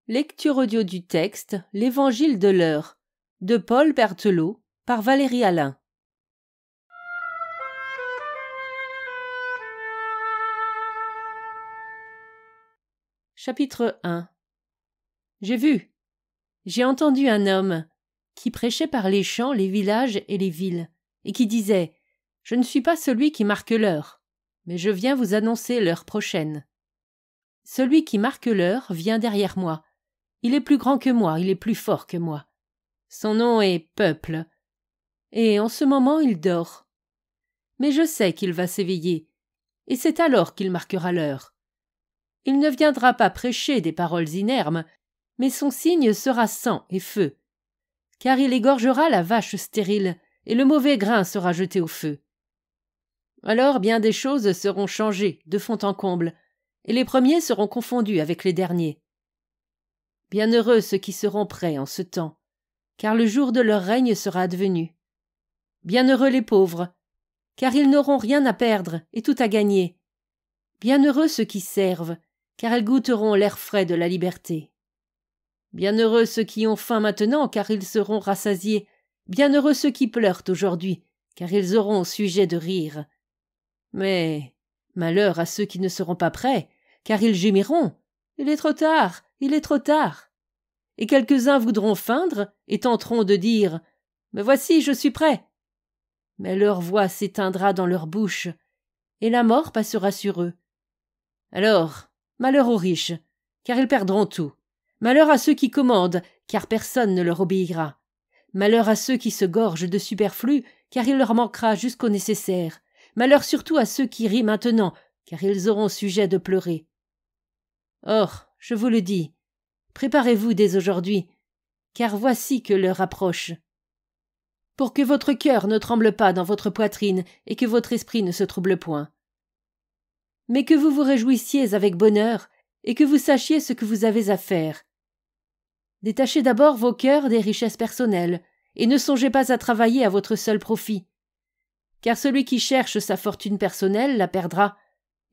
Lecture audio du texte L'Évangile de l'heure de Paul Berthelot par Valérie Alain. Chapitre 1. J'ai entendu un homme qui prêchait par les champs, les villages et les villes, et qui disait « Je ne suis pas celui qui marque l'heure, mais je viens vous annoncer l'heure prochaine. Celui qui marque l'heure vient derrière moi. Il est plus grand que moi, il est plus fort que moi. Son nom est Peuple. Et en ce moment il dort. Mais je sais qu'il va s'éveiller, et c'est alors qu'il marquera l'heure. Il ne viendra pas prêcher des paroles inermes, mais son signe sera sang et feu. Car il égorgera la vache stérile, et le mauvais grain sera jeté au feu. Alors bien des choses seront changées de fond en comble, et les premiers seront confondus avec les derniers. Bienheureux ceux qui seront prêts en ce temps, car le jour de leur règne sera advenu. Bienheureux les pauvres, car ils n'auront rien à perdre et tout à gagner. Bienheureux ceux qui servent, car ils goûteront l'air frais de la liberté. Bienheureux ceux qui ont faim maintenant, car ils seront rassasiés. Bienheureux ceux qui pleurent aujourd'hui, car ils auront sujet de rire. Mais malheur à ceux qui ne seront pas prêts, car ils gémiront. Il est trop tard, il est trop tard. Et quelques-uns voudront feindre et tenteront de dire « Me voici, je suis prêt !» Mais leur voix s'éteindra dans leur bouche, et la mort passera sur eux. Alors, malheur aux riches, car ils perdront tout. Malheur à ceux qui commandent, car personne ne leur obéira. Malheur à ceux qui se gorgent de superflu, car il leur manquera jusqu'au nécessaire. Malheur surtout à ceux qui rient maintenant, car ils auront sujet de pleurer. Or, je vous le dis, préparez-vous dès aujourd'hui, car voici que l'heure approche. Pour que votre cœur ne tremble pas dans votre poitrine et que votre esprit ne se trouble point. Mais que vous vous réjouissiez avec bonheur et que vous sachiez ce que vous avez à faire. Détachez d'abord vos cœurs des richesses personnelles et ne songez pas à travailler à votre seul profit. Car celui qui cherche sa fortune personnelle la perdra,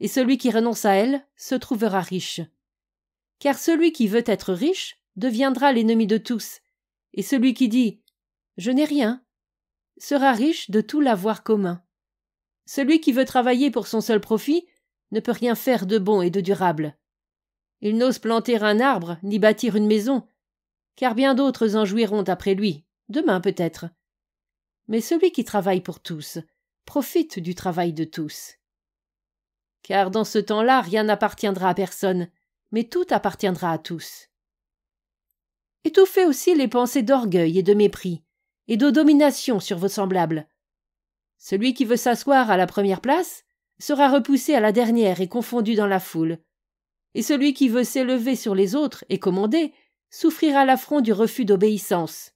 et celui qui renonce à elle se trouvera riche. Car celui qui veut être riche deviendra l'ennemi de tous, et celui qui dit « Je n'ai rien » sera riche de tout l'avoir commun. Celui qui veut travailler pour son seul profit ne peut rien faire de bon et de durable. Il n'ose planter un arbre ni bâtir une maison, car bien d'autres en jouiront après lui, demain peut-être. Mais celui qui travaille pour tous profite du travail de tous. Car dans ce temps-là, rien n'appartiendra à personne, mais tout appartiendra à tous. Étouffez aussi les pensées d'orgueil et de mépris, et de domination sur vos semblables. Celui qui veut s'asseoir à la première place sera repoussé à la dernière et confondu dans la foule. Et celui qui veut s'élever sur les autres et commander souffrira l'affront du refus d'obéissance.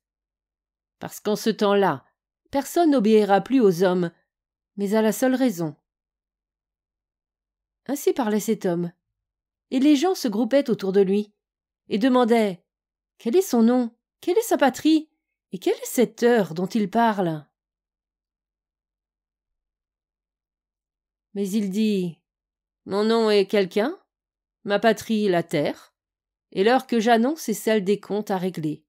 Parce qu'en ce temps-là, personne n'obéira plus aux hommes, mais à la seule raison. Ainsi parlait cet homme. Et les gens se groupaient autour de lui, et demandaient « Quel est son nom? Quelle est sa patrie? Et quelle est cette heure dont il parle ?» Mais il dit « Mon nom est quelqu'un, ma patrie la terre, et l'heure que j'annonce est celle des comptes à régler. »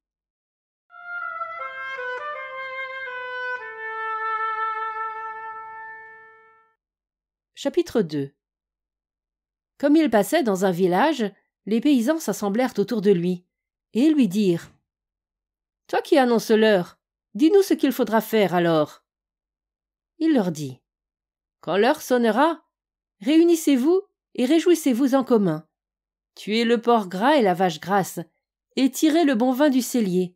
Chapitre 2. Comme il passait dans un village, les paysans s'assemblèrent autour de lui, et lui dirent « Toi qui annonces l'heure, dis-nous ce qu'il faudra faire alors. » Il leur dit « Quand l'heure sonnera, réunissez-vous et réjouissez-vous en commun. Tuez le porc gras et la vache grasse, et tirez le bon vin du cellier.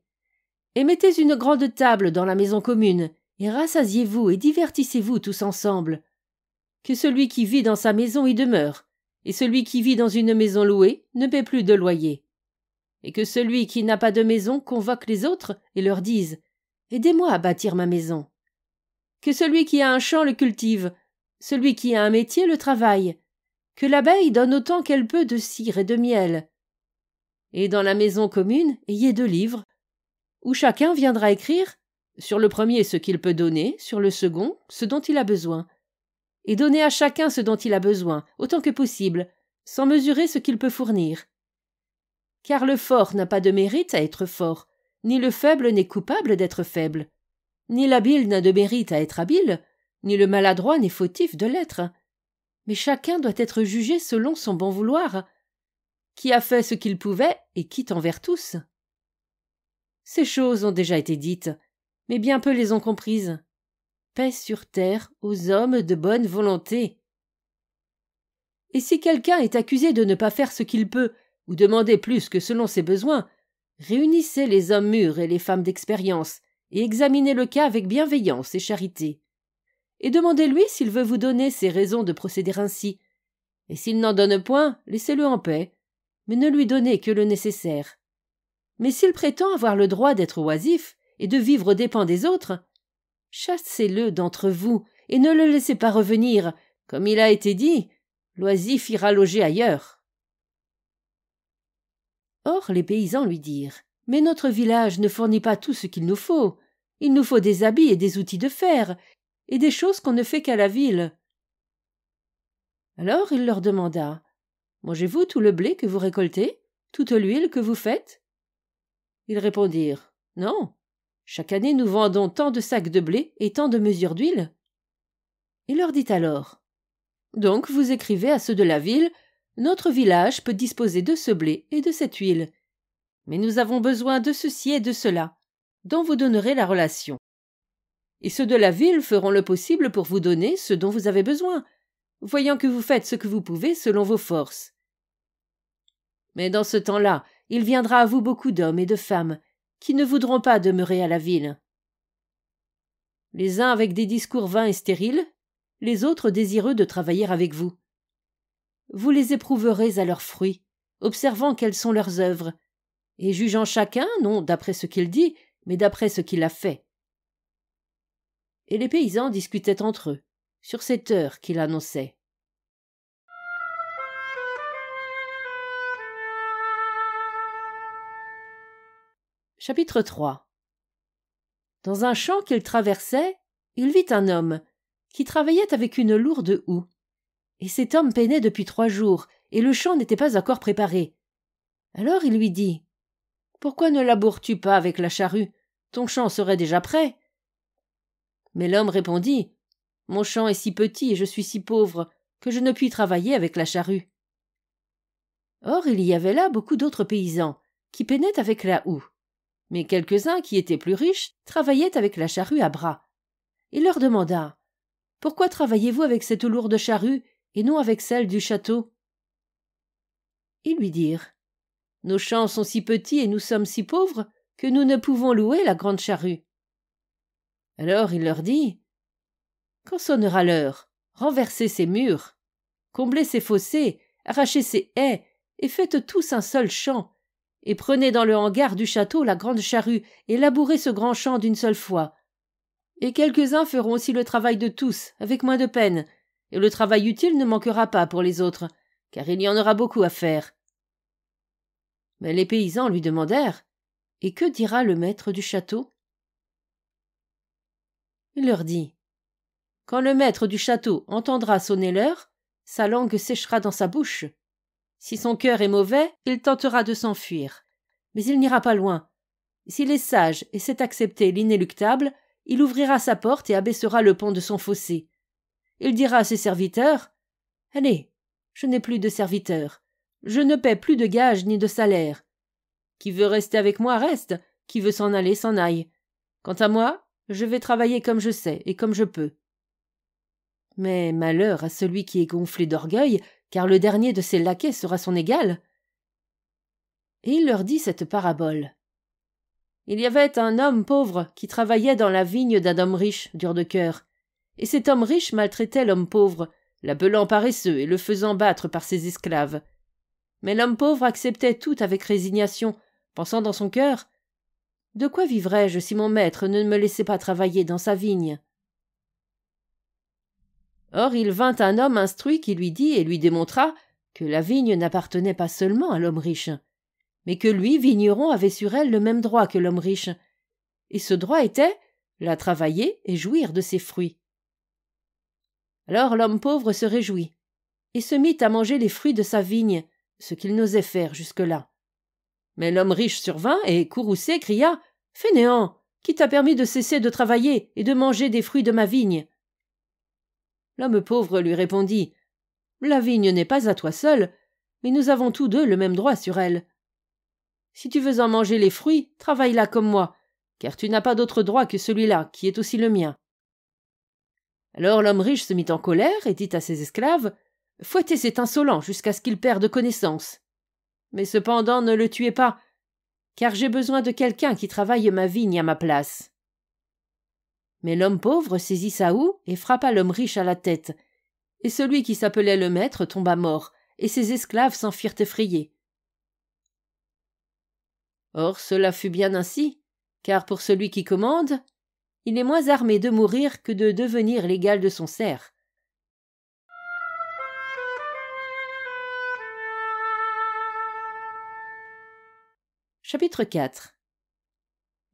Et mettez une grande table dans la maison commune, et rassasiez-vous et divertissez-vous tous ensemble. Que celui qui vit dans sa maison y demeure, et celui qui vit dans une maison louée ne paie plus de loyer. Et que celui qui n'a pas de maison convoque les autres et leur dise « Aidez-moi à bâtir ma maison. » Que celui qui a un champ le cultive, celui qui a un métier le travaille. Que l'abeille donne autant qu'elle peut de cire et de miel. Et dans la maison commune, ayez 2 livres, où chacun viendra écrire, sur le premier ce qu'il peut donner, sur le second ce dont il a besoin. Et donner à chacun ce dont il a besoin, autant que possible, sans mesurer ce qu'il peut fournir. car le fort n'a pas de mérite à être fort, ni le faible n'est coupable d'être faible, ni l'habile n'a de mérite à être habile, ni le maladroit n'est fautif de l'être. Mais chacun doit être jugé selon son bon vouloir. Qui a fait ce qu'il pouvait et quitte envers tous. Ces choses ont déjà été dites, mais bien peu les ont comprises. Paix sur terre aux hommes de bonne volonté. Et si quelqu'un est accusé de ne pas faire ce qu'il peut, ou demander plus que selon ses besoins, réunissez les hommes mûrs et les femmes d'expérience, et examinez le cas avec bienveillance et charité. Et demandez-lui s'il veut vous donner ses raisons de procéder ainsi. Et s'il n'en donne point, laissez-le en paix, mais ne lui donnez que le nécessaire. Mais s'il prétend avoir le droit d'être oisif et de vivre aux dépens des autres, chassez-le d'entre vous et ne le laissez pas revenir. Comme il a été dit, l'oisif ira loger ailleurs. Or les paysans lui dirent « Mais notre village ne fournit pas tout ce qu'il nous faut. Il nous faut des habits et des outils de fer, et des choses qu'on ne fait qu'à la ville. » Alors il leur demanda « Mangez-vous tout le blé que vous récoltez, toute l'huile que vous faites ?» Ils répondirent « Non, chaque année nous vendons tant de sacs de blé et tant de mesures d'huile. » Il leur dit alors « Donc vous écrivez à ceux de la ville, notre village peut disposer de ce blé et de cette huile. Mais nous avons besoin de ceci et de cela, dont vous donnerez la relation. Et ceux de la ville feront le possible pour vous donner ce dont vous avez besoin, voyant que vous faites ce que vous pouvez selon vos forces. Mais dans ce temps-là, il viendra à vous beaucoup d'hommes et de femmes qui ne voudront pas demeurer à la ville. Les uns avec des discours vains et stériles, les autres désireux de travailler avec vous. Vous les éprouverez à leurs fruits, observant quelles sont leurs œuvres, et jugeant chacun, non d'après ce qu'il dit, mais d'après ce qu'il a fait. Et les paysans discutaient entre eux, sur cette heure qu'il annonçait. Chapitre 3. Dans un champ qu'il traversait, il vit un homme qui travaillait avec une lourde houe. Et cet homme peinait depuis 3 jours, et le champ n'était pas encore préparé. Alors il lui dit « Pourquoi ne laboures-tu pas avec la charrue? Ton champ serait déjà prêt. » Mais l'homme répondit « Mon champ est si petit et je suis si pauvre que je ne puis travailler avec la charrue. » Or il y avait là beaucoup d'autres paysans qui peinaient avec la houe. Mais quelques-uns qui étaient plus riches travaillaient avec la charrue à bras. Il leur demanda « Pourquoi travaillez-vous avec cette lourde charrue et non avec celle du château ?» Ils lui dirent « Nos champs sont si petits et nous sommes si pauvres que nous ne pouvons louer la grande charrue. » Alors il leur dit « Quand sonnera l'heure, renversez ces murs, comblez ces fossés, arrachez ces haies et faites tous un seul champ, et prenez dans le hangar du château la grande charrue et labourez ce grand champ d'une seule fois. Et quelques-uns feront aussi le travail de tous, avec moins de peine, et le travail utile ne manquera pas pour les autres, car il y en aura beaucoup à faire. » Mais les paysans lui demandèrent « Et que dira le maître du château ?» Il leur dit « Quand le maître du château entendra sonner l'heure, sa langue séchera dans sa bouche. Si son cœur est mauvais, il tentera de s'enfuir, mais il n'ira pas loin. S'il est sage et sait accepter l'inéluctable, il ouvrira sa porte et abaissera le pont de son fossé. Il dira à ses serviteurs « Allez, je n'ai plus de serviteurs, je ne paie plus de gages ni de salaire. Qui veut rester avec moi reste, qui veut s'en aller s'en aille. Quant à moi, je vais travailler comme je sais et comme je peux. » Mais malheur à celui qui est gonflé d'orgueil, car le dernier de ses laquais sera son égal. Et il leur dit cette parabole. Il y avait un homme pauvre qui travaillait dans la vigne d'un homme riche, dur de cœur. Et cet homme riche maltraitait l'homme pauvre, l'appelant paresseux et le faisant battre par ses esclaves. Mais l'homme pauvre acceptait tout avec résignation, pensant dans son cœur « De quoi vivrais-je si mon maître ne me laissait pas travailler dans sa vigne ?» Or il vint un homme instruit qui lui dit et lui démontra que la vigne n'appartenait pas seulement à l'homme riche, mais que lui, vigneron, avait sur elle le même droit que l'homme riche, et ce droit était la travailler et jouir de ses fruits. Alors l'homme pauvre se réjouit, et se mit à manger les fruits de sa vigne, ce qu'il n'osait faire jusque-là. Mais l'homme riche survint et, courroucé, cria « Fainéant, qui t'a permis de cesser de travailler et de manger des fruits de ma vigne ?» L'homme pauvre lui répondit « La vigne n'est pas à toi seul, mais nous avons tous deux le même droit sur elle. Si tu veux en manger les fruits, travaille-la comme moi, car tu n'as pas d'autre droit que celui-là, qui est aussi le mien. » Alors l'homme riche se mit en colère et dit à ses esclaves « Fouettez cet insolent jusqu'à ce qu'il perde connaissance. Mais cependant ne le tuez pas, car j'ai besoin de quelqu'un qui travaille ma vigne à ma place. » Mais l'homme pauvre saisit sa houe et frappa l'homme riche à la tête, et celui qui s'appelait le maître tomba mort, et ses esclaves s'enfuirent effrayés. Or cela fut bien ainsi, car pour celui qui commande, il est moins armé de mourir que de devenir l'égal de son serf. Chapitre 4.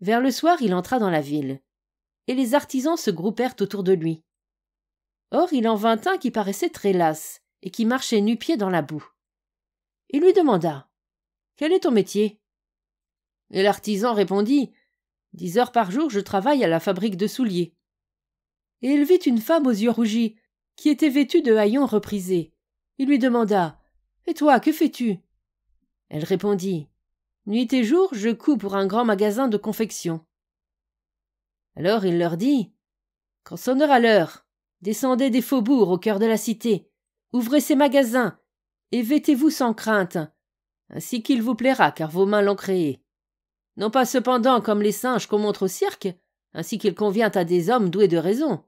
Vers le soir, il entra dans la ville, et les artisans se groupèrent autour de lui. Or, il en vint un qui paraissait très las, et qui marchait nu-pieds dans la boue. Il lui demanda « Quel est ton métier ?» Et l'artisan répondit « 10 heures par jour, je travaille à la fabrique de souliers. » Et il vit une femme aux yeux rougis, qui était vêtue de haillons reprisés. Il lui demanda « Et toi, que fais-tu » Elle répondit « Nuit et jour, je couds pour un grand magasin de confection. » Alors il leur dit « Quand sonnera l'heure, descendez des faubourgs au cœur de la cité, ouvrez ces magasins, et vêtez-vous sans crainte, ainsi qu'il vous plaira, car vos mains l'ont créé. Non pas cependant comme les singes qu'on montre au cirque, ainsi qu'il convient à des hommes doués de raison. »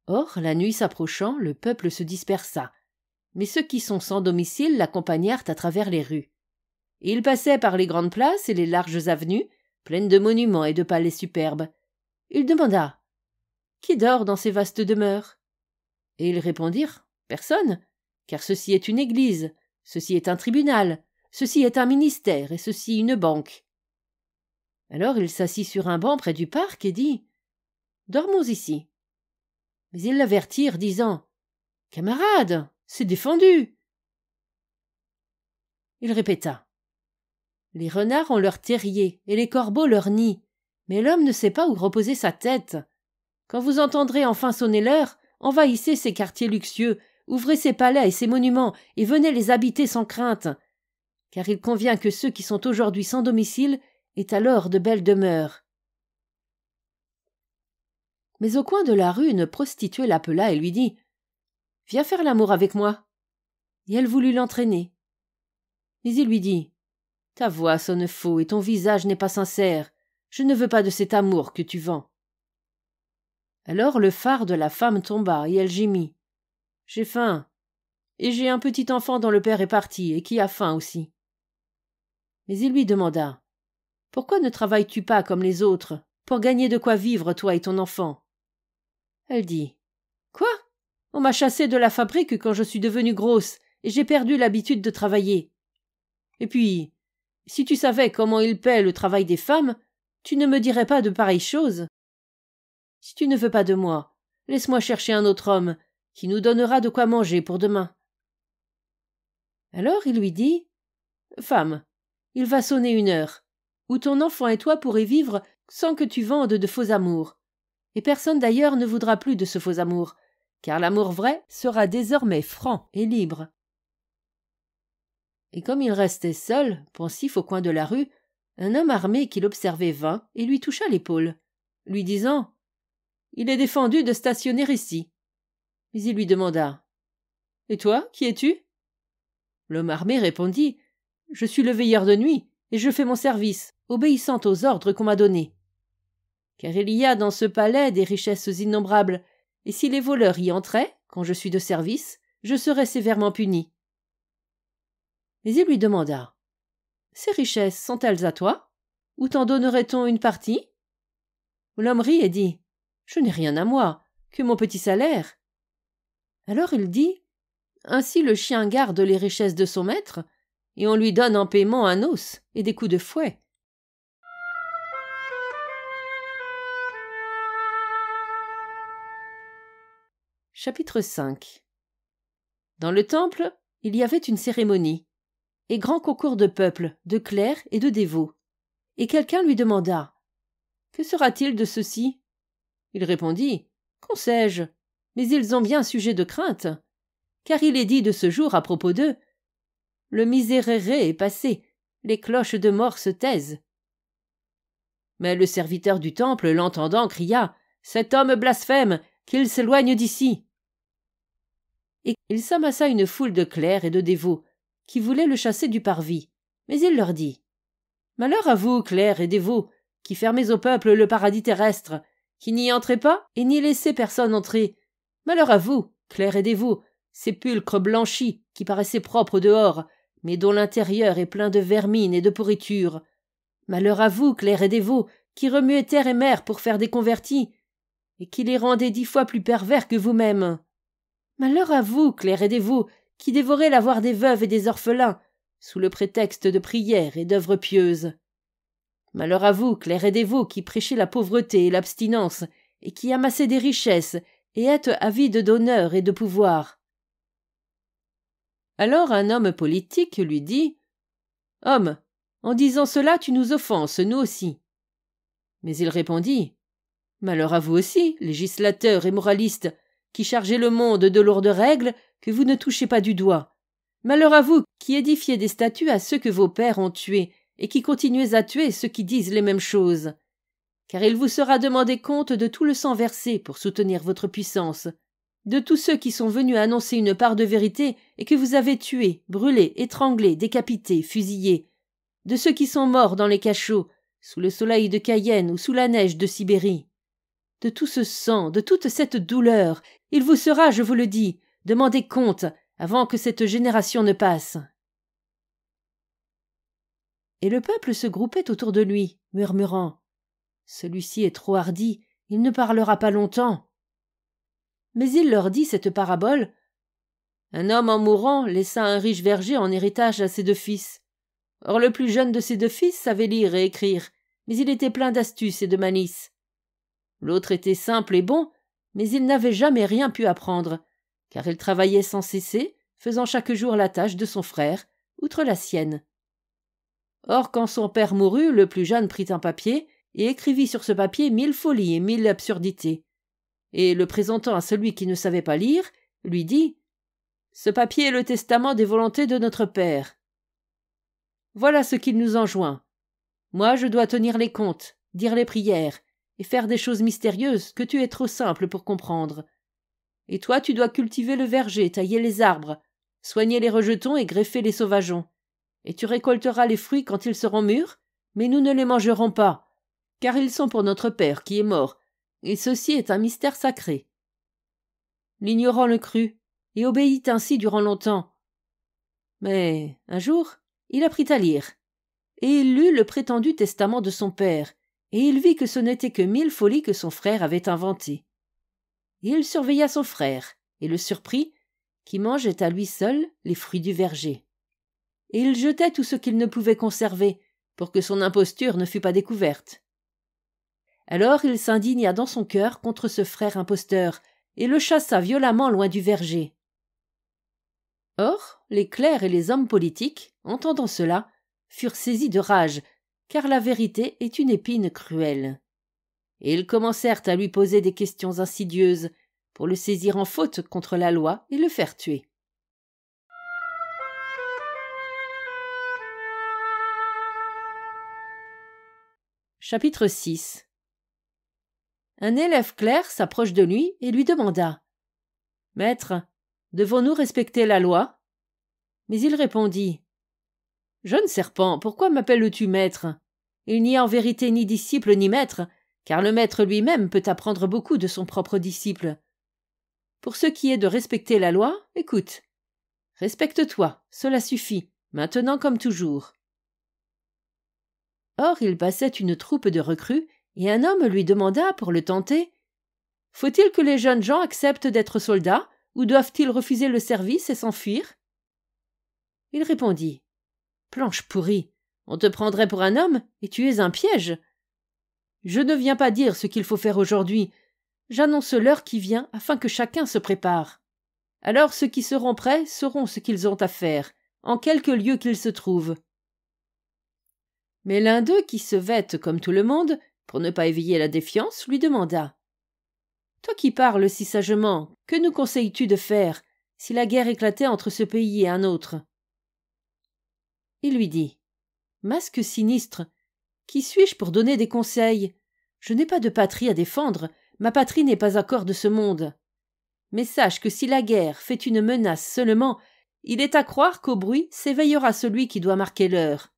Or, la nuit s'approchant, le peuple se dispersa, mais ceux qui sont sans domicile l'accompagnèrent à travers les rues. Et il passait par les grandes places et les larges avenues, pleines de monuments et de palais superbes. Il demanda « Qui dort dans ces vastes demeures ?» Et ils répondirent « Personne, car ceci est une église, ceci est un tribunal, ceci est un ministère et ceci une banque. » Alors il s'assit sur un banc près du parc et dit « Dormons ici. » Mais ils l'avertirent, disant « Camarade, c'est défendu. » Il répéta « Les renards ont leur terrier et les corbeaux leur nid, mais l'homme ne sait pas où reposer sa tête. Quand vous entendrez enfin sonner l'heure, envahissez ces quartiers luxueux, ouvrez ces palais et ces monuments, et venez les habiter sans crainte, car il convient que ceux qui sont aujourd'hui sans domicile aient alors de belles demeures. » Mais au coin de la rue, une prostituée l'appela et lui dit « Viens faire l'amour avec moi. » Et elle voulut l'entraîner. Mais il lui dit « Ta voix sonne faux et ton visage n'est pas sincère. Je ne veux pas de cet amour que tu vends. » Alors le phare de la femme tomba et elle gémit. « J'ai faim, et j'ai un petit enfant dont le père est parti et qui a faim aussi. » Mais il lui demanda « Pourquoi ne travailles-tu pas comme les autres pour gagner de quoi vivre toi et ton enfant ?» Elle dit « Quoi ? On m'a chassée de la fabrique quand je suis devenue grosse et j'ai perdu l'habitude de travailler. Et puis, si tu savais comment il paie le travail des femmes, tu ne me dirais pas de pareilles choses. Si tu ne veux pas de moi, laisse-moi chercher un autre homme qui nous donnera de quoi manger pour demain. » Alors il lui dit « Femme, il va sonner 1 heure, où ton enfant et toi pourrez vivre sans que tu vendes de faux amours. Et personne d'ailleurs ne voudra plus de ce faux amour, car l'amour vrai sera désormais franc et libre. » Et comme il restait seul, pensif au coin de la rue, un homme armé qui l'observait vint et lui toucha l'épaule, lui disant « Il est défendu de stationner ici. » Mais il lui demanda « Et toi, qui es-tu » L'homme armé répondit « Je suis le veilleur de nuit, et je fais mon service, obéissant aux ordres qu'on m'a donnés. Car il y a dans ce palais des richesses innombrables, et si les voleurs y entraient, quand je suis de service, je serais sévèrement puni. » Mais il lui demanda « Ces richesses sont-elles à toi? Ou t'en donnerait-on une partie ?» L'homme rit et dit « Je n'ai rien à moi, que mon petit salaire. » Alors il dit « Ainsi le chien garde les richesses de son maître, et on lui donne en paiement un os et des coups de fouet. » Chapitre 5. Dans le temple, il y avait une cérémonie. et grand concours de peuple, de clercs et de dévots. Et quelqu'un lui demanda « Que sera-t-il de ceux-ci » Il répondit « Qu'en sais-je ? Mais ils ont bien sujet de crainte. Car il est dit de ce jour à propos d'eux « Le miserere est passé, les cloches de mort se taisent. » Mais le serviteur du temple, l'entendant, cria « Cet homme blasphème, qu'il s'éloigne d'ici !» Et il s'amassa une foule de clercs et de dévots qui voulaient le chasser du parvis. Mais il leur dit « Malheur à vous, clercs et dévots, qui fermez au peuple le paradis terrestre, qui n'y entrez pas et n'y laissez personne entrer. Malheur à vous, clercs et dévots, sépulcres blanchis qui paraissaient propres dehors, mais dont l'intérieur est plein de vermine et de pourriture. Malheur à vous, clercs et dévots, qui remuez terre et mer pour faire des convertis, et qui les rendez 10 fois plus pervers que vous-même. Malheur à vous, clercs et dévots, qui dévorez l'avoir des veuves et des orphelins, sous le prétexte de prières et d'œuvres pieuses. Malheur à vous, clercs et dévots, qui prêchez la pauvreté et l'abstinence, et qui amassez des richesses, et êtes avides d'honneur et de pouvoir. Alors un homme politique lui dit « Homme, en disant cela, tu nous offenses, nous aussi. » Mais il répondit « Malheur à vous aussi, législateurs et moralistes, qui chargez le monde de lourdes règles que vous ne touchez pas du doigt. Malheur à vous, qui édifiez des statues à ceux que vos pères ont tués, et qui continuez à tuer ceux qui disent les mêmes choses. Car il vous sera demandé compte de tout le sang versé pour soutenir votre puissance, de tous ceux qui sont venus annoncer une part de vérité et que vous avez tués, brûlés, étranglés, décapités, fusillés, de ceux qui sont morts dans les cachots, sous le soleil de Cayenne ou sous la neige de Sibérie. De tout ce sang, de toute cette douleur, il vous sera, je vous le dis, demandé compte avant que cette génération ne passe. » Et le peuple se groupait autour de lui, murmurant « Celui-ci est trop hardi, il ne parlera pas longtemps. » Mais il leur dit cette parabole. Un homme en mourant laissa un riche verger en héritage à ses 2 fils. Or le plus jeune de ses 2 fils savait lire et écrire, mais il était plein d'astuce et de malice. L'autre était simple et bon, mais il n'avait jamais rien pu apprendre, car il travaillait sans cesser, faisant chaque jour la tâche de son frère, outre la sienne. Or, quand son père mourut, le plus jeune prit un papier et écrivit sur ce papier 1000 folies et 1000 absurdités. Et, le présentant à celui qui ne savait pas lire, lui dit « Ce papier est le testament des volontés de notre père. Voilà ce qu'il nous enjoint. Moi, je dois tenir les comptes, dire les prières, et faire des choses mystérieuses que tu es trop simple pour comprendre. Et toi, tu dois cultiver le verger, tailler les arbres, soigner les rejetons et greffer les sauvageons. Et tu récolteras les fruits quand ils seront mûrs, mais nous ne les mangerons pas, car ils sont pour notre Père qui est mort, et ceci est un mystère sacré. » L'ignorant le crut, et obéit ainsi durant longtemps. Mais, un jour, il apprit à lire, et il lut le prétendu testament de son père, et il vit que ce n'était que 1000 folies que son frère avait inventées. Et il surveilla son frère, et le surprit, qui mangeait à lui seul les fruits du verger. Et il jetait tout ce qu'il ne pouvait conserver, pour que son imposture ne fût pas découverte. Alors il s'indigna dans son cœur contre ce frère imposteur, et le chassa violemment loin du verger. Or, les clercs et les hommes politiques, entendant cela, furent saisis de rage, car la vérité est une épine cruelle. Et ils commencèrent à lui poser des questions insidieuses, pour le saisir en faute contre la loi et le faire tuer. Chapitre 6. Un élève clerc s'approche de lui et lui demanda « Maître, devons-nous respecter la loi ?» Mais il répondit « Jeune serpent, pourquoi m'appelles-tu maître ? Il n'y a en vérité ni disciple ni maître, car le maître lui-même peut apprendre beaucoup de son propre disciple. Pour ce qui est de respecter la loi, écoute. Respecte-toi, cela suffit, maintenant comme toujours. » Or il passait une troupe de recrues, et un homme lui demanda, pour le tenter, « Faut-il que les jeunes gens acceptent d'être soldats, ou doivent-ils refuser le service et s'enfuir ?» Il répondit, « Planche pourrie, on te prendrait pour un homme, et tu es un piège. Je ne viens pas dire ce qu'il faut faire aujourd'hui, j'annonce l'heure qui vient afin que chacun se prépare. Alors ceux qui seront prêts sauront ce qu'ils ont à faire, en quelque lieu qu'il se trouve. Mais l'un d'eux, qui se vête comme tout le monde, pour ne pas éveiller la défiance, lui demanda « Toi qui parles si sagement, que nous conseilles-tu de faire si la guerre éclatait entre ce pays et un autre ?» Il lui dit « Masque sinistre, qui suis-je pour donner des conseils? Je n'ai pas de patrie à défendre, ma patrie n'est pas encore de ce monde. Mais sache que si la guerre fait une menace seulement, il est à croire qu'au bruit s'éveillera celui qui doit marquer l'heure.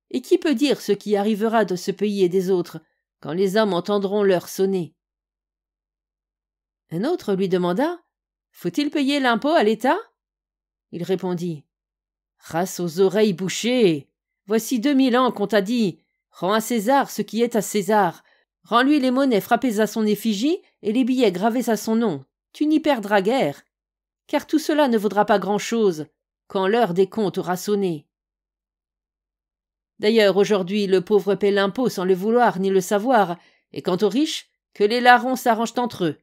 Et qui peut dire ce qui arrivera de ce pays et des autres, quand les hommes entendront l'heure sonner ?» Un autre lui demanda « Faut-il payer l'impôt à l'État ?» Il répondit « Race aux oreilles bouchées! Voici 2000 ans qu'on t'a dit « Rends à César ce qui est à César. Rends-lui les monnaies frappées à son effigie et les billets gravés à son nom. Tu n'y perdras guère. Car tout cela ne vaudra pas grand-chose quand l'heure des comptes aura sonné. » D'ailleurs, aujourd'hui, le pauvre paie l'impôt sans le vouloir ni le savoir, et quant aux riches, que les larrons s'arrangent entre eux.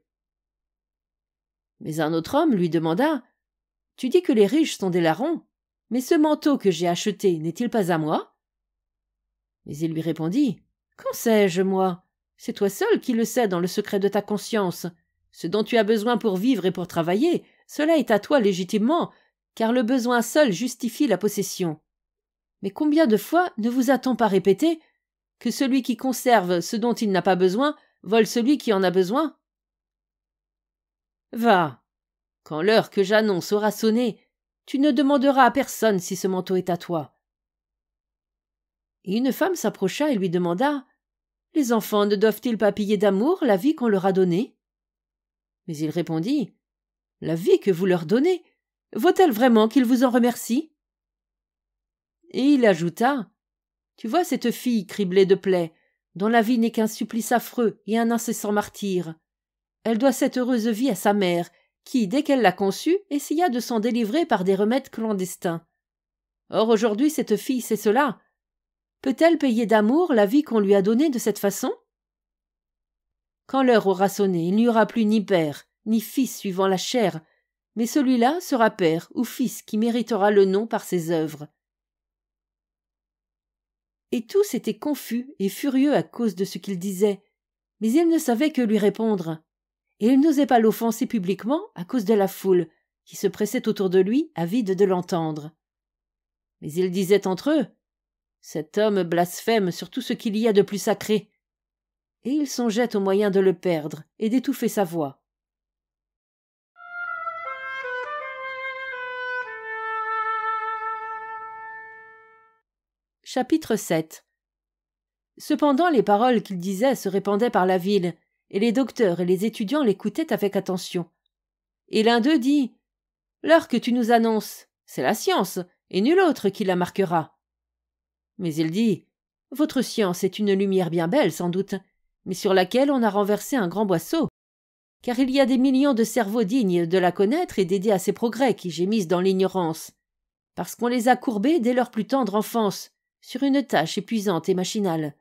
Mais un autre homme lui demanda « Tu dis que les riches sont des larrons, mais ce manteau que j'ai acheté n'est-il pas à moi ?» Mais il lui répondit « Qu'en sais-je, moi? C'est toi seul qui le sais dans le secret de ta conscience. Ce dont tu as besoin pour vivre et pour travailler, cela est à toi légitimement, car le besoin seul justifie la possession. Mais combien de fois ne vous a-t-on pas répété que celui qui conserve ce dont il n'a pas besoin vole celui qui en a besoin? Va, quand l'heure que j'annonce aura sonné, tu ne demanderas à personne si ce manteau est à toi. » Et une femme s'approcha et lui demanda « Les enfants ne doivent-ils pas piller d'amour la vie qu'on leur a donnée ?» Mais il répondit « La vie que vous leur donnez, vaut-elle vraiment qu'ils vous en remercient ?» Et il ajouta « Tu vois cette fille criblée de plaies, dont la vie n'est qu'un supplice affreux et un incessant martyre. Elle doit cette heureuse vie à sa mère, qui, dès qu'elle l'a conçue, essaya de s'en délivrer par des remèdes clandestins. Or aujourd'hui cette fille sait cela. Peut-elle payer d'amour la vie qu'on lui a donnée de cette façon? Quand l'heure aura sonné, il n'y aura plus ni père, ni fils suivant la chair, mais celui-là sera père ou fils qui méritera le nom par ses œuvres. » Et tous étaient confus et furieux à cause de ce qu'il disait, mais ils ne savaient que lui répondre. Et ils n'osaient pas l'offenser publiquement à cause de la foule, qui se pressait autour de lui, avide de l'entendre. Mais ils disaient entre eux « Cet homme blasphème sur tout ce qu'il y a de plus sacré. » Et ils songeaient au moyen de le perdre et d'étouffer sa voix. Chapitre 7. Cependant, les paroles qu'il disait se répandaient par la ville, et les docteurs et les étudiants l'écoutaient avec attention. Et l'un d'eux dit « L'heure que tu nous annonces, c'est la science, et nulle autre qui la marquera. » Mais il dit « Votre science est une lumière bien belle, sans doute, mais sur laquelle on a renversé un grand boisseau. Car il y a des millions de cerveaux dignes de la connaître et d'aider à ses progrès qui gémissent dans l'ignorance, parce qu'on les a courbés dès leur plus tendre enfance, sur une tâche épuisante et machinale. »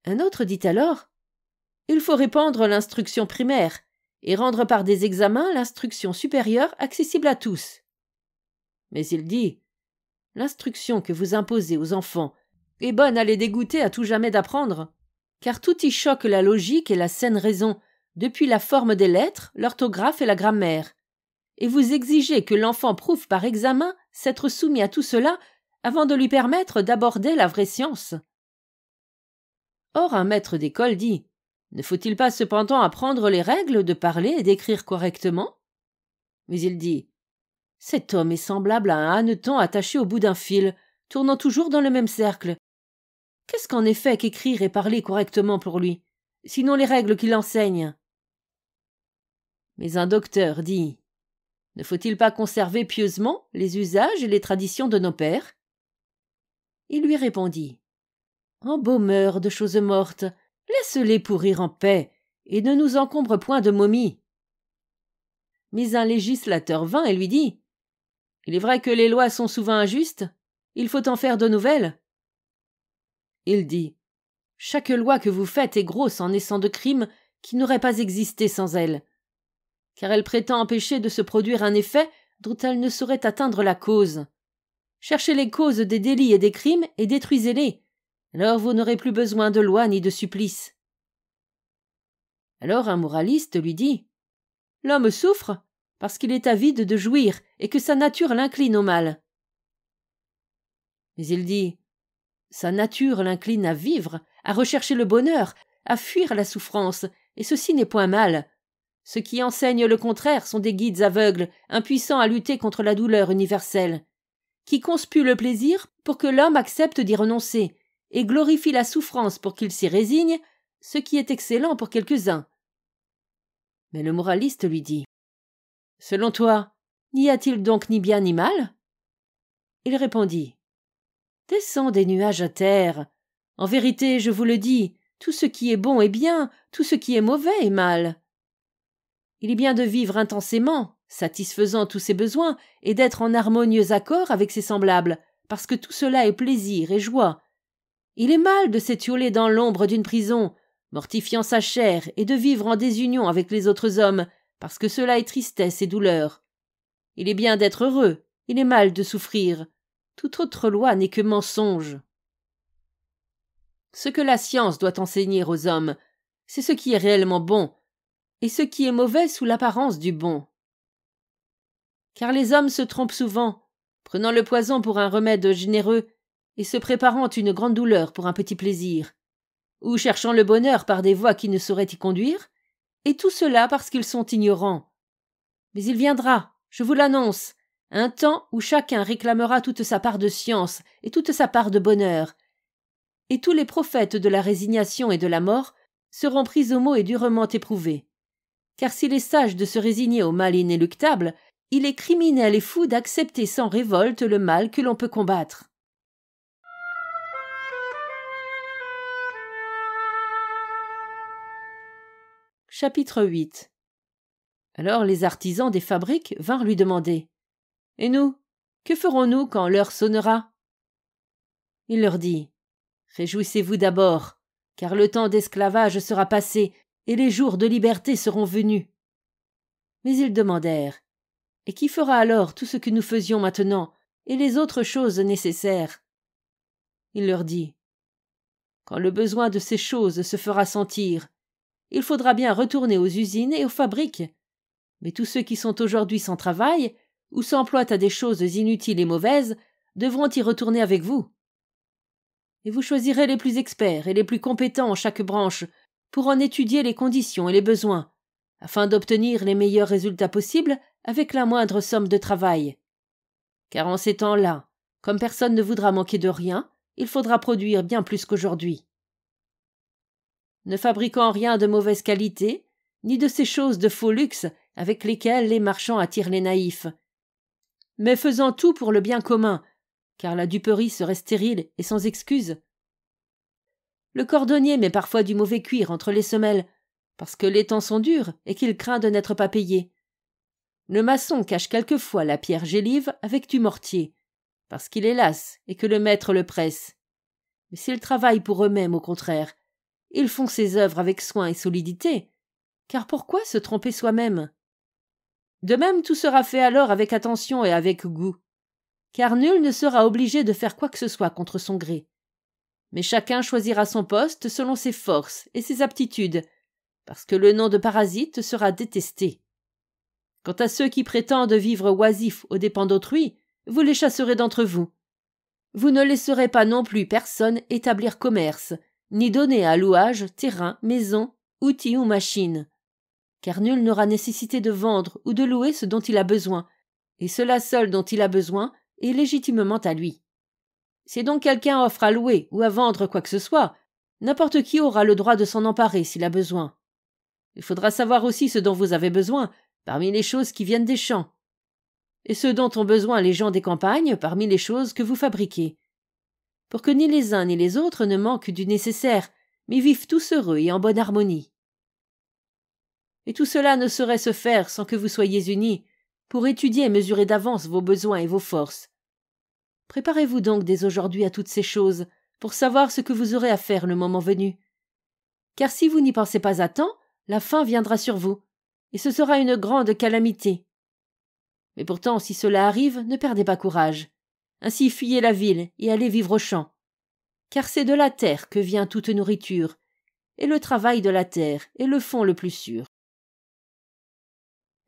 Un autre dit alors « Il faut répandre l'instruction primaire et rendre par des examens l'instruction supérieure accessible à tous. » Mais il dit « L'instruction que vous imposez aux enfants est bonne à les dégoûter à tout jamais d'apprendre, car tout y choque la logique et la saine raison, depuis la forme des lettres, l'orthographe et la grammaire. Et vous exigez que l'enfant prouve par examen s'être soumis à tout cela avant de lui permettre d'aborder la vraie science. » Or un maître d'école dit « Ne faut-il pas cependant apprendre les règles de parler et d'écrire correctement ?» Mais il dit « Cet homme est semblable à un hanneton attaché au bout d'un fil, tournant toujours dans le même cercle. Qu'est-ce qu'en effet qu'écrire et parler correctement pour lui, sinon les règles qu'il enseigne ?» Mais un docteur dit « Ne faut-il pas conserver pieusement les usages et les traditions de nos pères ?» Il lui répondit « Embaumeur de choses mortes, laisse-les pourrir en paix, et ne nous encombre point de momies. » Mais un législateur vint et lui dit « Il est vrai que les lois sont souvent injustes, il faut en faire de nouvelles. » Il dit « Chaque loi que vous faites est grosse en naissant de crimes qui n'auraient pas existé sans elle, car elle prétend empêcher de se produire un effet dont elle ne saurait atteindre la cause. Cherchez les causes des délits et des crimes et détruisez-les. Alors vous n'aurez plus besoin de loi ni de supplice. » Alors un moraliste lui dit « L'homme souffre parce qu'il est avide de jouir et que sa nature l'incline au mal. » Mais il dit « Sa nature l'incline à vivre, à rechercher le bonheur, à fuir la souffrance, et ceci n'est point mal. Ceux qui enseignent le contraire sont des guides aveugles, impuissants à lutter contre la douleur universelle, qui conspuent le plaisir pour que l'homme accepte d'y renoncer, et glorifient la souffrance pour qu'il s'y résigne, ce qui est excellent pour quelques-uns. » Mais le moraliste lui dit « Selon toi, n'y a-t-il donc ni bien ni mal ?» Il répondit « Descends des nuages à terre. En vérité, je vous le dis, tout ce qui est bon est bien, tout ce qui est mauvais est mal. Il est bien de vivre intensément, satisfaisant tous ses besoins, et d'être en harmonieux accord avec ses semblables, parce que tout cela est plaisir et joie. Il est mal de s'étioler dans l'ombre d'une prison, mortifiant sa chair, et de vivre en désunion avec les autres hommes, parce que cela est tristesse et douleur. Il est bien d'être heureux, il est mal de souffrir. Toute autre loi n'est que mensonge. Ce que la science doit enseigner aux hommes, c'est ce qui est réellement bon, et ce qui est mauvais sous l'apparence du bon. Car les hommes se trompent souvent, prenant le poison pour un remède généreux, et se préparant une grande douleur pour un petit plaisir, ou cherchant le bonheur par des voies qui ne sauraient y conduire, et tout cela parce qu'ils sont ignorants. Mais il viendra, je vous l'annonce, un temps où chacun réclamera toute sa part de science et toute sa part de bonheur, et tous les prophètes de la résignation et de la mort seront pris au mot et durement éprouvés. Car s'il est sage de se résigner au mal inéluctable, il est criminel et fou d'accepter sans révolte le mal que l'on peut combattre. Chapitre 8. Alors les artisans des fabriques vinrent lui demander « Et nous, que ferons-nous quand l'heure sonnera ?» Il leur dit « Réjouissez-vous d'abord, car le temps d'esclavage sera passé et les jours de liberté seront venus. » Mais ils demandèrent « Et qui fera alors tout ce que nous faisions maintenant et les autres choses nécessaires ?» Il leur dit « Quand le besoin de ces choses se fera sentir, il faudra bien retourner aux usines et aux fabriques. Mais tous ceux qui sont aujourd'hui sans travail ou s'emploient à des choses inutiles et mauvaises devront y retourner avec vous. Et vous choisirez les plus experts et les plus compétents en chaque branche pour en étudier les conditions et les besoins, afin d'obtenir les meilleurs résultats possibles avec la moindre somme de travail. Car en ces temps-là, comme personne ne voudra manquer de rien, il faudra produire bien plus qu'aujourd'hui. Ne fabriquant rien de mauvaise qualité, ni de ces choses de faux luxe avec lesquelles les marchands attirent les naïfs, mais faisant tout pour le bien commun, car la duperie serait stérile et sans excuse. Le cordonnier met parfois du mauvais cuir entre les semelles, parce que les temps sont durs et qu'il craint de n'être pas payé. Le maçon cache quelquefois la pierre gélive avec du mortier, parce qu'il est las et que le maître le presse. Mais s'ils travaillent pour eux-mêmes, au contraire, ils font ces œuvres avec soin et solidité, car pourquoi se tromper soi-même? De même, tout sera fait alors avec attention et avec goût, car nul ne sera obligé de faire quoi que ce soit contre son gré. Mais chacun choisira son poste selon ses forces et ses aptitudes, parce que le nom de parasite sera détesté. Quant à ceux qui prétendent vivre oisifs aux dépens d'autrui, vous les chasserez d'entre vous. Vous ne laisserez pas non plus personne établir commerce, ni donner à louage terrain, maison, outils ou machines. Car nul n'aura nécessité de vendre ou de louer ce dont il a besoin, et cela seul dont il a besoin est légitimement à lui. Si donc quelqu'un offre à louer ou à vendre quoi que ce soit, n'importe qui aura le droit de s'en emparer s'il a besoin. Il faudra savoir aussi ce dont vous avez besoin parmi les choses qui viennent des champs, et ce dont ont besoin les gens des campagnes parmi les choses que vous fabriquez, pour que ni les uns ni les autres ne manquent du nécessaire, mais vivent tous heureux et en bonne harmonie. Et tout cela ne saurait se faire sans que vous soyez unis, pour étudier et mesurer d'avance vos besoins et vos forces. Préparez-vous donc dès aujourd'hui à toutes ces choses, pour savoir ce que vous aurez à faire le moment venu. Car si vous n'y pensez pas à temps, la faim viendra sur vous, et ce sera une grande calamité. Mais pourtant, si cela arrive, ne perdez pas courage. Ainsi fuyez la ville et allez vivre au champ. Car c'est de la terre que vient toute nourriture, et le travail de la terre est le fond le plus sûr. »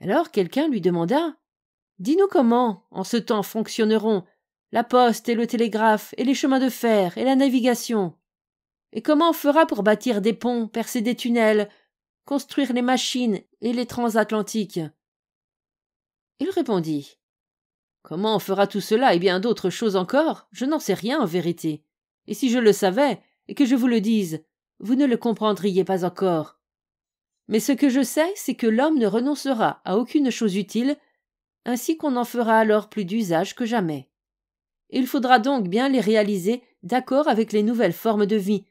Alors quelqu'un lui demanda « Dis-nous comment, en ce temps, fonctionneront la poste et le télégraphe et les chemins de fer et la navigation? Et comment on fera pour bâtir des ponts, percer des tunnels, construire les machines et les transatlantiques ?» Il répondit « Comment on fera tout cela et bien d'autres choses encore? Je n'en sais rien en vérité. Et si je le savais, et que je vous le dise, vous ne le comprendriez pas encore. Mais ce que je sais, c'est que l'homme ne renoncera à aucune chose utile, ainsi qu'on n'en fera alors plus d'usage que jamais. Il faudra donc bien les réaliser d'accord avec les nouvelles formes de vie,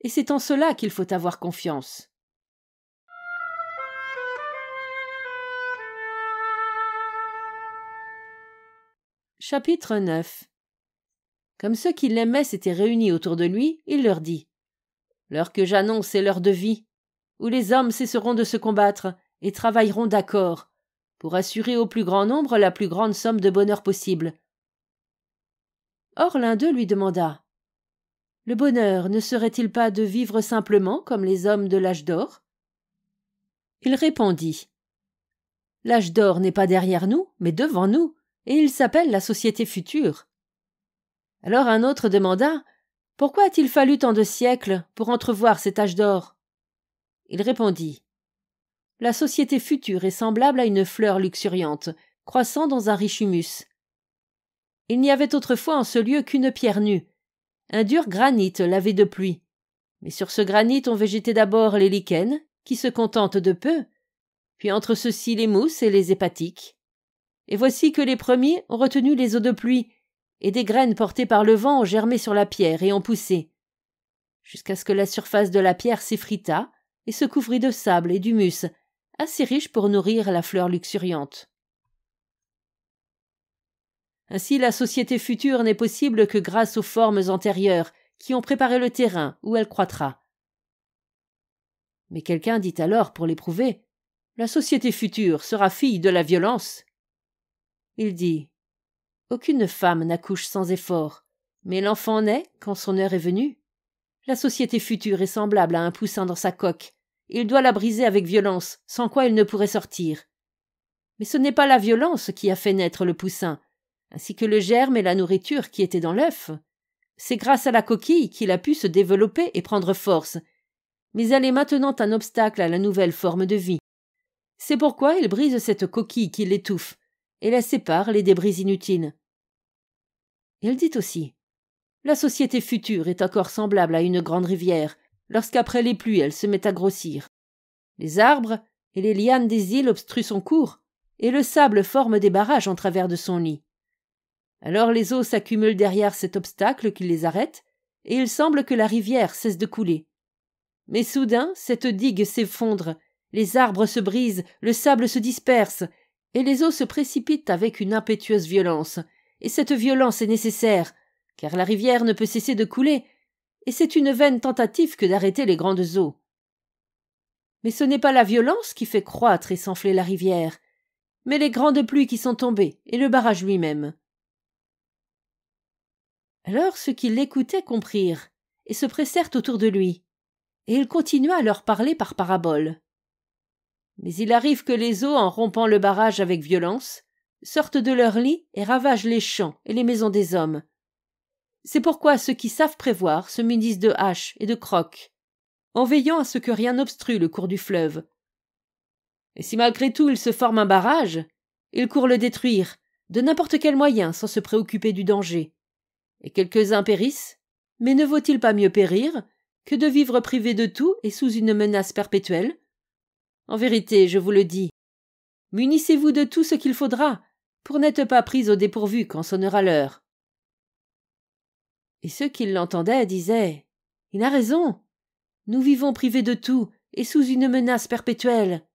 et c'est en cela qu'il faut avoir confiance. » Chapitre 9. Comme ceux qui l'aimaient s'étaient réunis autour de lui, il leur dit « L'heure que j'annonce est l'heure de vie, où les hommes cesseront de se combattre et travailleront d'accord, pour assurer au plus grand nombre la plus grande somme de bonheur possible. » Or l'un d'eux lui demanda « Le bonheur ne serait-il pas de vivre simplement comme les hommes de l'âge d'or ?» Il répondit « L'âge d'or n'est pas derrière nous, mais devant nous, et il s'appelle la société future. » Alors un autre demanda « Pourquoi a-t-il fallu tant de siècles pour entrevoir cet âge d'or ?» Il répondit « La société future est semblable à une fleur luxuriante, croissant dans un riche humus. Il n'y avait autrefois en ce lieu qu'une pierre nue, un dur granit lavé de pluie. Mais sur ce granit ont végété d'abord les lichens, qui se contentent de peu, puis entre ceux-ci les mousses et les hépatiques. Et voici que les premiers ont retenu les eaux de pluie, et des graines portées par le vent ont germé sur la pierre et ont poussé, jusqu'à ce que la surface de la pierre s'effrita et se couvrit de sable et d'humus, assez riche pour nourrir la fleur luxuriante. Ainsi la société future n'est possible que grâce aux formes antérieures qui ont préparé le terrain où elle croîtra. Mais quelqu'un dit alors pour l'éprouver « La société future sera fille de la violence. » Il dit « Aucune femme n'accouche sans effort, mais l'enfant naît quand son heure est venue. La société future est semblable à un poussin dans sa coque. Il doit la briser avec violence, sans quoi il ne pourrait sortir. Mais ce n'est pas la violence qui a fait naître le poussin, ainsi que le germe et la nourriture qui étaient dans l'œuf. C'est grâce à la coquille qu'il a pu se développer et prendre force, mais elle est maintenant un obstacle à la nouvelle forme de vie. C'est pourquoi il brise cette coquille qui l'étouffe, et la sépare les débris inutiles. » Il dit aussi « La société future est encore semblable à une grande rivière, lorsqu'après les pluies elle se met à grossir. Les arbres et les lianes des îles obstruent son cours, et le sable forme des barrages en travers de son lit. Alors les eaux s'accumulent derrière cet obstacle qui les arrête, et il semble que la rivière cesse de couler. Mais soudain, cette digue s'effondre, les arbres se brisent, le sable se disperse, et les eaux se précipitent avec une impétueuse violence. Et cette violence est nécessaire, car la rivière ne peut cesser de couler, et c'est une vaine tentative que d'arrêter les grandes eaux. Mais ce n'est pas la violence qui fait croître et s'enfler la rivière, mais les grandes pluies qui sont tombées, et le barrage lui-même. » Alors ceux qui l'écoutaient comprirent, et se pressèrent autour de lui, et il continua à leur parler par paraboles. Mais il arrive que les eaux, en rompant le barrage avec violence, sortent de leurs lits et ravagent les champs et les maisons des hommes. C'est pourquoi ceux qui savent prévoir se munissent de haches et de crocs, en veillant à ce que rien n'obstrue le cours du fleuve. Et si malgré tout il se forme un barrage, ils courent le détruire, de n'importe quel moyen sans se préoccuper du danger. Et quelques-uns périssent, mais ne vaut-il pas mieux périr que de vivre privé de tout et sous une menace perpétuelle? En vérité, je vous le dis, munissez-vous de tout ce qu'il faudra, pour n'être pas pris au dépourvu quand sonnera l'heure. » Et ceux qui l'entendaient disaient « Il a raison, nous vivons privés de tout et sous une menace perpétuelle.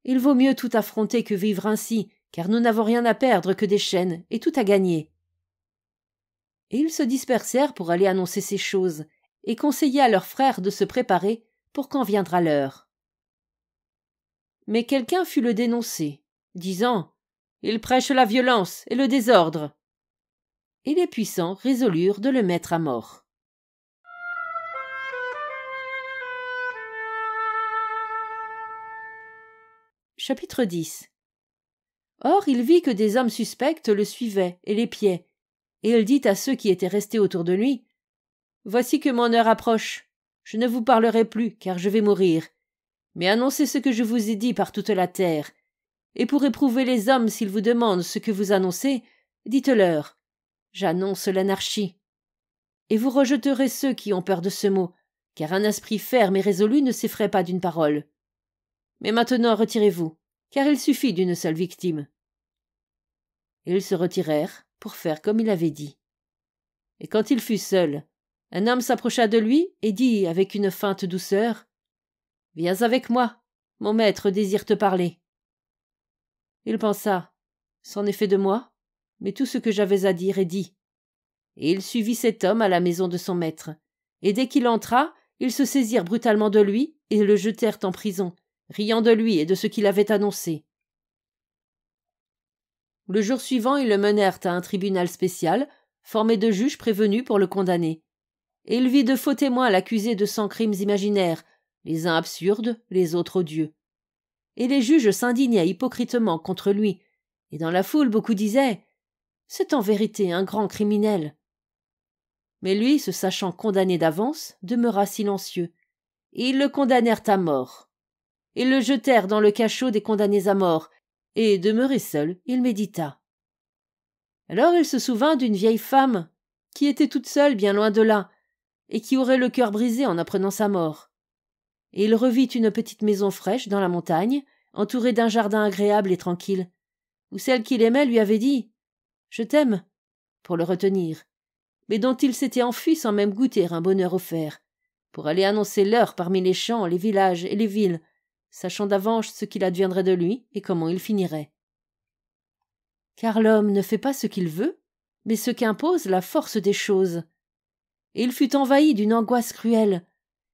Il vaut mieux tout affronter que vivre ainsi, car nous n'avons rien à perdre que des chaînes et tout à gagner. » Et ils se dispersèrent pour aller annoncer ces choses et conseiller à leurs frères de se préparer pour quand viendra l'heure. Mais quelqu'un fut le dénoncer, disant Il prêche la violence et le désordre. » Et les puissants résolurent de le mettre à mort. Chapitre 10. Or il vit que des hommes suspects le suivaient et l'épiaient, et il dit à ceux qui étaient restés autour de lui, « Voici que mon heure approche. Je ne vous parlerai plus, car je vais mourir. Mais annoncez ce que je vous ai dit par toute la terre. Et pour éprouver les hommes s'ils vous demandent ce que vous annoncez, dites-leur, j'annonce l'anarchie. Et vous rejeterez ceux qui ont peur de ce mot, car un esprit ferme et résolu ne s'effraie pas d'une parole. Mais maintenant retirez-vous, car il suffit d'une seule victime. » Et ils se retirèrent pour faire comme il avait dit. Et quand il fut seul, un homme s'approcha de lui et dit avec une feinte douceur, « Viens avec moi, mon maître désire te parler. » Il pensa, « C'en est fait de moi, mais tout ce que j'avais à dire est dit. » Et il suivit cet homme à la maison de son maître. Et dès qu'il entra, ils se saisirent brutalement de lui et le jetèrent en prison, riant de lui et de ce qu'il avait annoncé. Le jour suivant, ils le menèrent à un tribunal spécial, formé de juges prévenus pour le condamner. Et il vit de faux témoins l'accusé de 100 crimes imaginaires, les uns absurdes, les autres odieux. Et les juges s'indignaient hypocritement contre lui, et dans la foule beaucoup disaient « C'est en vérité un grand criminel. » Mais lui, se sachant condamné d'avance, demeura silencieux, et ils le condamnèrent à mort. Ils le jetèrent dans le cachot des condamnés à mort, et, demeuré seul, il médita. Alors il se souvint d'une vieille femme, qui était toute seule bien loin de là, et qui aurait le cœur brisé en apprenant sa mort. Et il revit une petite maison fraîche dans la montagne, entourée d'un jardin agréable et tranquille, où celle qu'il aimait lui avait dit « Je t'aime » pour le retenir, mais dont il s'était enfui sans même goûter un bonheur offert, pour aller annoncer l'heure parmi les champs, les villages et les villes, sachant d'avance ce qu'il adviendrait de lui et comment il finirait. Car l'homme ne fait pas ce qu'il veut, mais ce qu'impose la force des choses. Et il fut envahi d'une angoisse cruelle,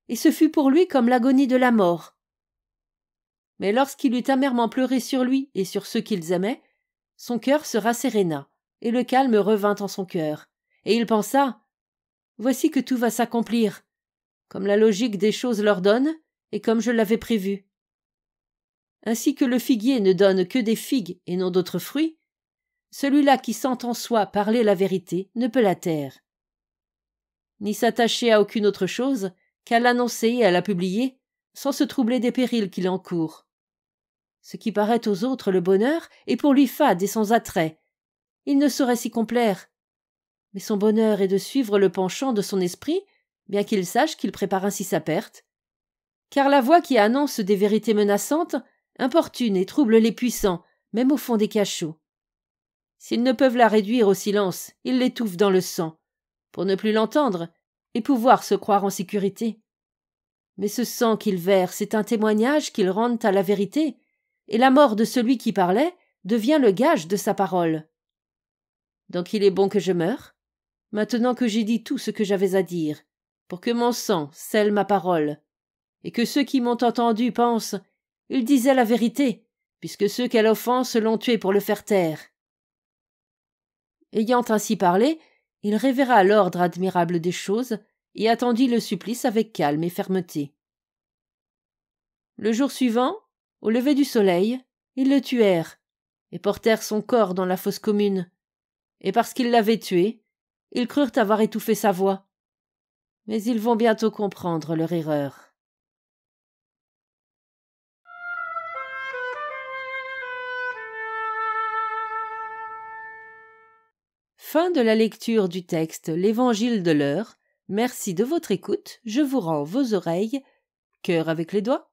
et ce fut pour lui comme l'agonie de la mort. Mais lorsqu'il eut amèrement pleuré sur lui et sur ceux qu'il aimait, son cœur se rasséréna, et le calme revint en son cœur, et il pensa « Voici que tout va s'accomplir, comme la logique des choses l'ordonne, et comme je l'avais prévu. Ainsi que le figuier ne donne que des figues et non d'autres fruits, celui-là qui sent en soi parler la vérité ne peut la taire. Ni s'attacher à aucune autre chose qu'à l'annoncer et à la publier, sans se troubler des périls qu'il encourt. Ce qui paraît aux autres le bonheur est pour lui fade et sans attrait. Il ne saurait s'y complaire. Mais son bonheur est de suivre le penchant de son esprit, bien qu'il sache qu'il prépare ainsi sa perte. Car la voix qui annonce des vérités menaçantes importune et trouble les puissants, même au fond des cachots. S'ils ne peuvent la réduire au silence, ils l'étouffent dans le sang, pour ne plus l'entendre et pouvoir se croire en sécurité. Mais ce sang qu'ils versent est un témoignage qu'ils rendent à la vérité, et la mort de celui qui parlait devient le gage de sa parole. Donc il est bon que je meure, maintenant que j'ai dit tout ce que j'avais à dire, pour que mon sang scelle ma parole, et que ceux qui m'ont entendu pensent « Il disait la vérité, puisque ceux qu'elle offense l'ont tué pour le faire taire. » Ayant ainsi parlé, il révéra l'ordre admirable des choses et attendit le supplice avec calme et fermeté. Le jour suivant, au lever du soleil, ils le tuèrent et portèrent son corps dans la fosse commune. Et parce qu'ils l'avaient tué, ils crurent avoir étouffé sa voix. Mais ils vont bientôt comprendre leur erreur. Fin de la lecture du texte L'Évangile de l'heure. Merci de votre écoute. Je vous rends vos oreilles. Cœur avec les doigts.